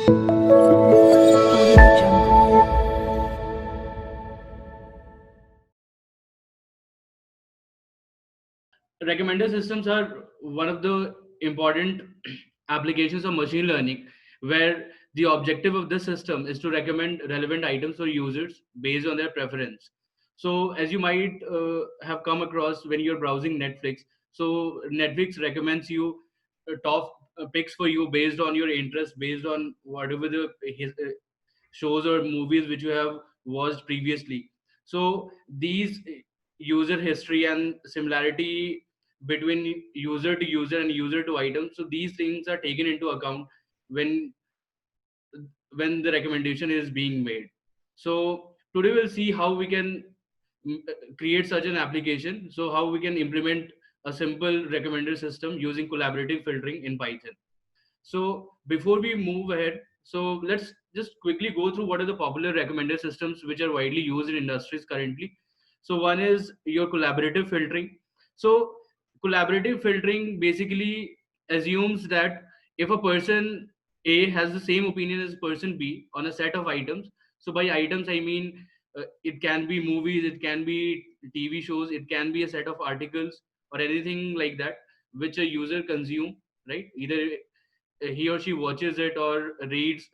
Audio Jungle. Recommender systems are one of the important applications of machine learning, where the objective of this system is to recommend relevant items for users based on their preference. So as you might have come across when you're browsing Netflix, so Netflix recommends you top picks for you based on your interest, based on whatever the shows or movies which you have watched previously. So these user history and similarity between user to user and user to item, so these things are taken into account when the recommendation is being made. So today we'll see how we can create such an application, so how we can implement a simple recommender system using collaborative filtering in Python. So before we move ahead, so let's just quickly go through what are the popular recommender systems which are widely used in industries currently. So one is your collaborative filtering. So collaborative filtering basically assumes that if a person A has the same opinion as person B on a set of items, so by items I mean it can be movies, it can be TV shows, it can be a set of articles or anything like that which a user consume, right? Either he or she watches it or reads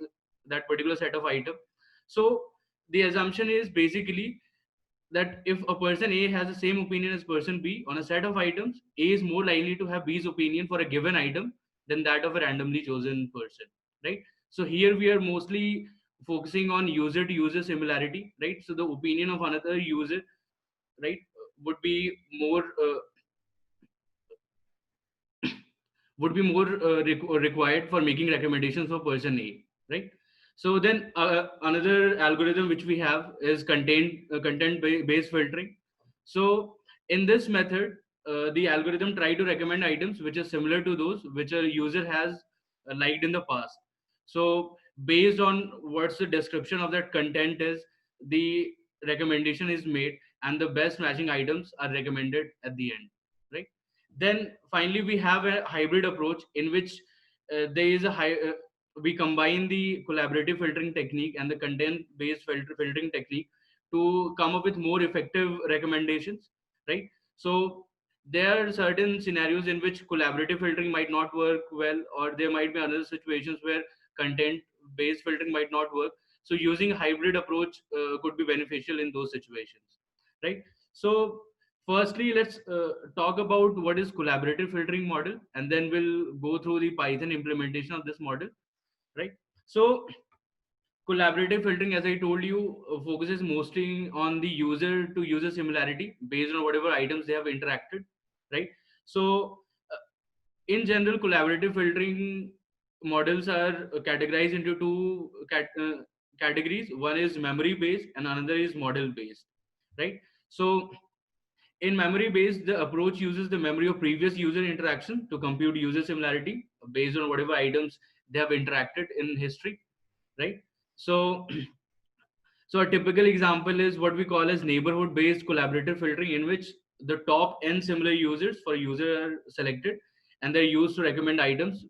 that particular set of item. So the assumption is basically that if a person A has the same opinion as person B on a set of items, A is more likely to have B's opinion for a given item than that of a randomly chosen person, right? So here we are mostly focusing on user to user similarity, right? So the opinion of another user, right, would be more required for making recommendations for person A, right? So then another algorithm which we have is based filtering. So in this method, the algorithm try to recommend items which are similar to those which a user has liked in the past. So based on what's the description of that content is, the recommendation is made and the best matching items are recommended at the end, right? Then finally we have a hybrid approach in which there is a high we combine the collaborative filtering technique and the content based filtering technique to come up with more effective recommendations, right? So there are certain scenarios in which collaborative filtering might not work well, or there might be other situations where content based filtering might not work. So using a hybrid approach could be beneficial in those situations, right? So firstly, let's talk about what is collaborative filtering model, and then we'll go through the Python implementation of this model, right? So collaborative filtering, as I told you, focuses mostly on the user to user similarity based on whatever items they have interacted, right? So in general, collaborative filtering models are categorized into categories. One is memory based and another is model based, right? So in memory based, the approach uses the memory of previous user interaction to compute user similarity based on whatever items they have interacted in history, right? So so a typical example is what we call as neighborhood based collaborative filtering, in which the top n similar users for user are selected and they're used to recommend items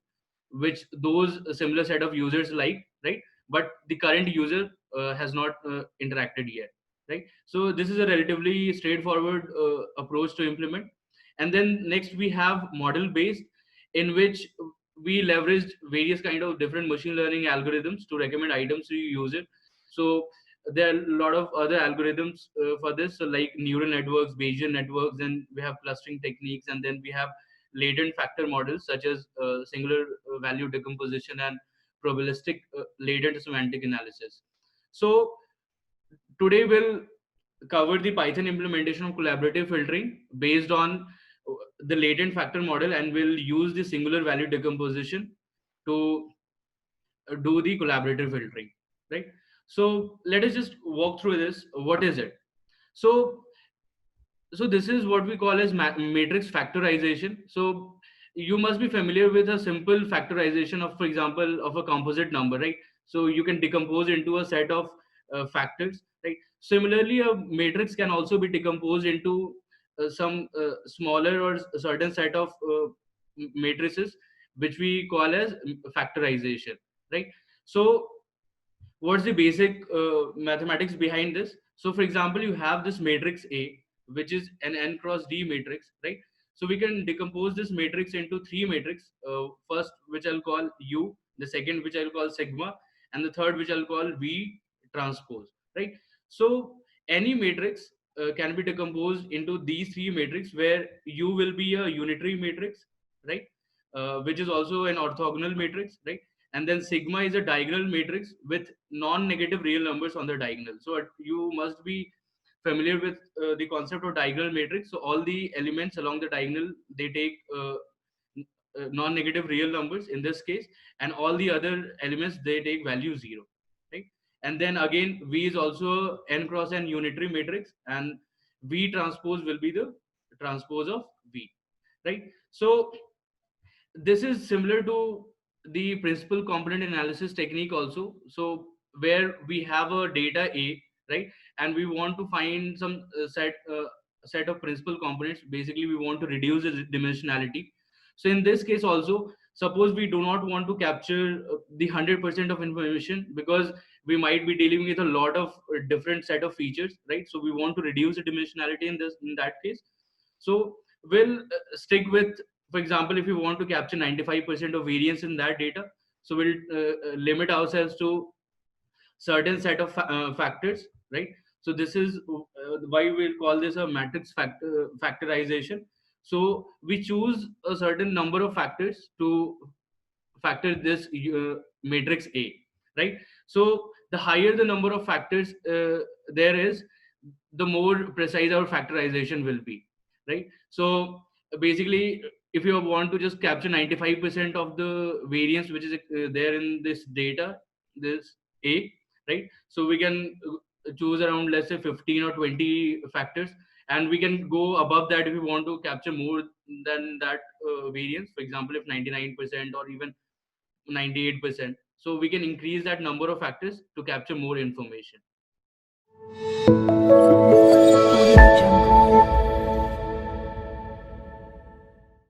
which those similar set of users like, right? But the current user has not interacted yet, right? So this is a relatively straightforward approach to implement. And then next we have model based, in which we leveraged various kind of different machine learning algorithms to recommend items to user. So there are a lot of other algorithms for this, so like neural networks, Bayesian networks, then we have clustering techniques, and then we have latent factor models such as singular value decomposition and probabilistic latent semantic analysis. So today we'll cover the Python implementation of collaborative filtering based on the latent factor model, and we'll use the singular value decomposition to do the collaborative filtering, right? So let us just walk through this. What is it? So this is what we call as matrix factorization. So you must be familiar with a simple factorization of, for example, of a composite number, right? So you can decompose into a set of factors, right? Similarly, a matrix can also be decomposed into some smaller or a certain set of matrices which we call as factorization, right? So what's the basic mathematics behind this? So for example, you have this matrix A, which is an n cross d matrix, right? So we can decompose this matrix into three matrix, first which I'll call U, the second which I'll call sigma, and the third which I'll call V transpose, right? So any matrix can be decomposed into these three matrix, where U will be a unitary matrix, right? Which is also an orthogonal matrix, right? And then sigma is a diagonal matrix with non-negative real numbers on the diagonal. So you must be familiar with the concept of diagonal matrix. So all the elements along the diagonal, they take non-negative real numbers in this case, and all the other elements, they take value 0, right? And then again, V is also n cross n unitary matrix, and V transpose will be the transpose of V, right? So this is similar to the principal component analysis technique also. So where we have a data A, right, and we want to find some set of principal components. Basically we want to reduce the dimensionality. So in this case also, suppose we do not want to capture the 100% of information, because we might be dealing with a lot of different set of features, right? So we want to reduce the dimensionality in that case. So we'll stick with, for example, if you want to capture 95% of variance in that data, so we'll limit ourselves to certain set of factors, right? So this is why we'll call this a matrix factorization. So we choose a certain number of factors to factor this matrix A, right? So the higher the number of factors there is, the more precise our factorization will be, right? So basically, if you want to just capture 95% of the variance which is there in this data, this A, right? So we can choose around, let's say, 15 or 20 factors, and we can go above that if we want to capture more than that variance. For example, if 99% or even 98%, so we can increase that number of factors to capture more information.